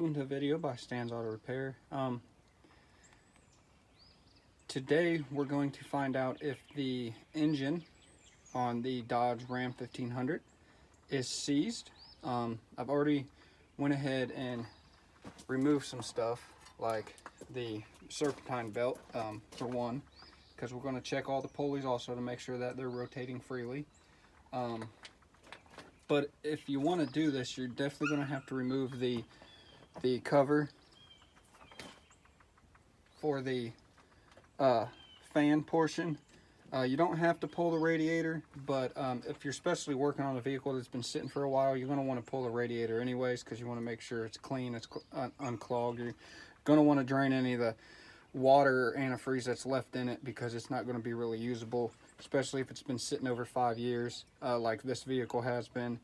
welcome to a video by Stan's Auto Repair. Today we're going to find out if the engine on the Dodge Ram 1500 is seized. I've already went ahead and removed some stuff like the serpentine belt for one, because we're going to check all the pulleys also to make sure that they're rotating freely. But if you want to do this, you're definitely going to have to remove the cover for the fan portion. You don't have to pull the radiator, but if you're especially working on a vehicle that's been sitting for a while, you're going to want to pull the radiator anyways, because you want to make sure it's clean, it's unclogged. You're going to want to drain any of the water or antifreeze that's left in it, because it's not going to be really usable, especially if it's been sitting over 5 years like this vehicle has been,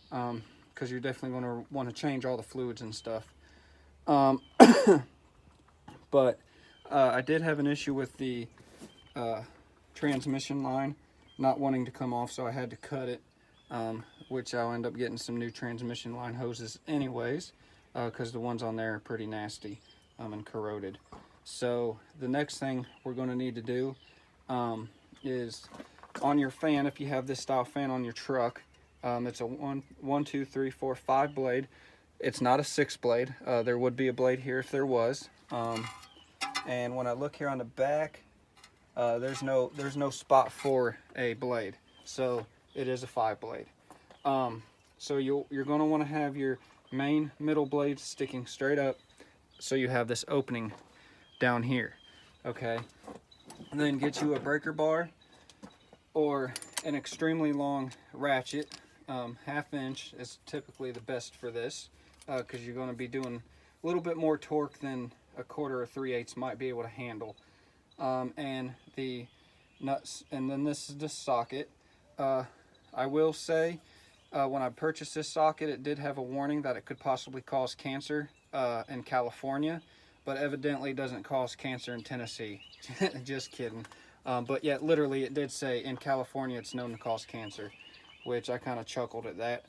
because you're definitely going to want to change all the fluids and stuff. But I did have an issue with the transmission line not wanting to come off, so I had to cut it, which I'll end up getting some new transmission line hoses anyways, because the ones on there are pretty nasty and corroded. So the next thing we're going to need to do is on your fan, if you have this style fan on your truck, it's a 1, 2, 3, 4, 5 blade. It's not a 6 blade. There would be a blade here if there was. And when I look here on the back, there's no spot for a blade, so it is a 5 blade. So you're going to want to have your main middle blade sticking straight up, so you have this opening down here. Okay, and then get you a breaker bar or an extremely long ratchet. 1/2 inch is typically the best for this, because you're going to be doing a little bit more torque than 1/4 or 3/8 might be able to handle. And the nuts, and then this is the socket. I will say, when I purchased this socket, it did have a warning that it could possibly cause cancer in California, but evidently doesn't cause cancer in Tennessee. Just kidding. But yeah, literally it did say in California it's known to cause cancer, which I kind of chuckled at that.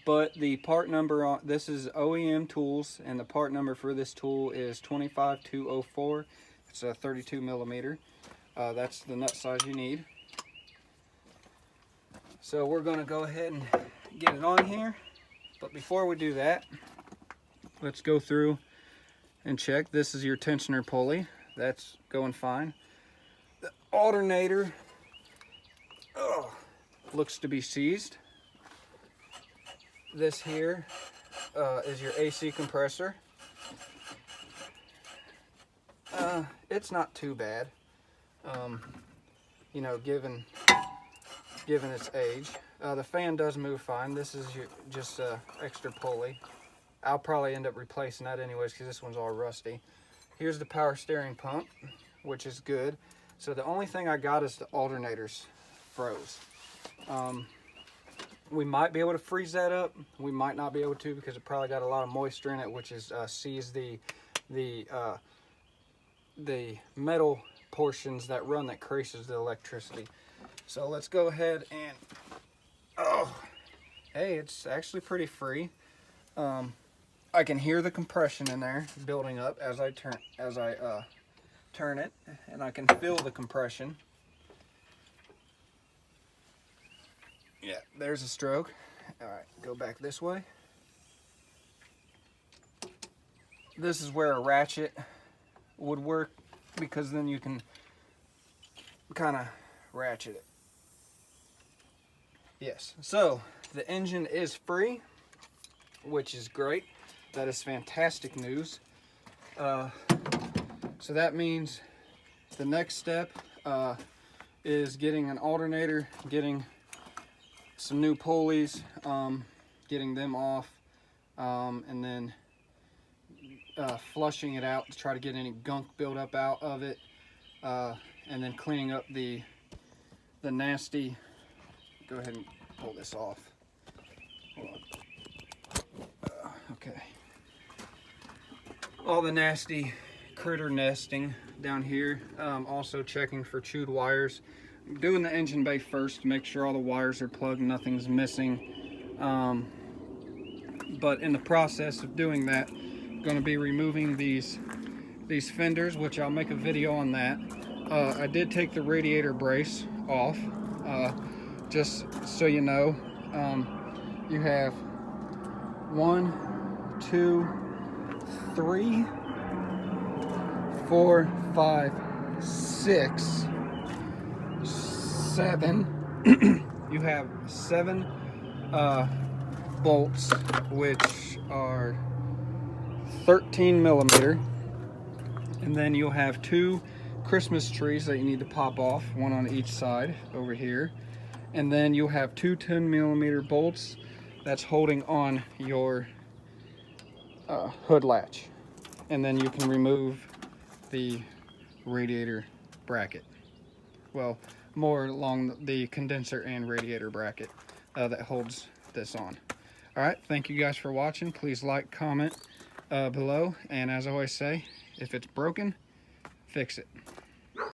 But the part number on this is OEM tools, and the part number for this tool is 25204. It's a 32 millimeter. That's the nut size you need. So we're going to go ahead and get it on here. But before we do that, let's go through and check. This is your tensioner pulley. That's going fine. The alternator looks to be seized. This here is your AC compressor. It's not too bad, you know, given its age. The fan does move fine. This is your just extra pulley. I'll probably end up replacing that anyways, because this one's all rusty. Here's the power steering pump, which is good. So the only thing I got is the alternators froze. We might be able to freeze that up. We might not be able to, because it probably got a lot of moisture in it, which is seized the metal portions that run, that creases the electricity. So let's go ahead and, hey, it's actually pretty free. I can hear the compression in there building up as I turn it, and I can feel the compression. Yeah, there's a stroke. All right, go back this way. This is where a ratchet would work, because then you can kind of ratchet it. Yes, so the engine is free, which is great. That is fantastic news. So that means the next step is getting an alternator, getting some new pulleys, getting them off, and then flushing it out to try to get any gunk buildup out of it, and then cleaning up the nasty. Go ahead and pull this off. Hold on. Okay. All the nasty critter nesting down here. Also checking for chewed wires. Doing the engine bay first to make sure all the wires are plugged, nothing's missing. But in the process of doing that, I'm going to be removing these fenders, which I'll make a video on that. I did take the radiator brace off, just so you know. You have 1, 2, 3, 4, 5, 6, 7. You have 7 bolts, which are 13 millimeter, and then you'll have 2 Christmas trees that you need to pop off, one on each side over here, and then you'll have 2 10 millimeter bolts that's holding on your hood latch, and then you can remove the radiator bracket, well, more along the condenser and radiator bracket that holds this on. All right, thank you guys for watching. Please like, comment below, and as I always say, if it's broken, fix it.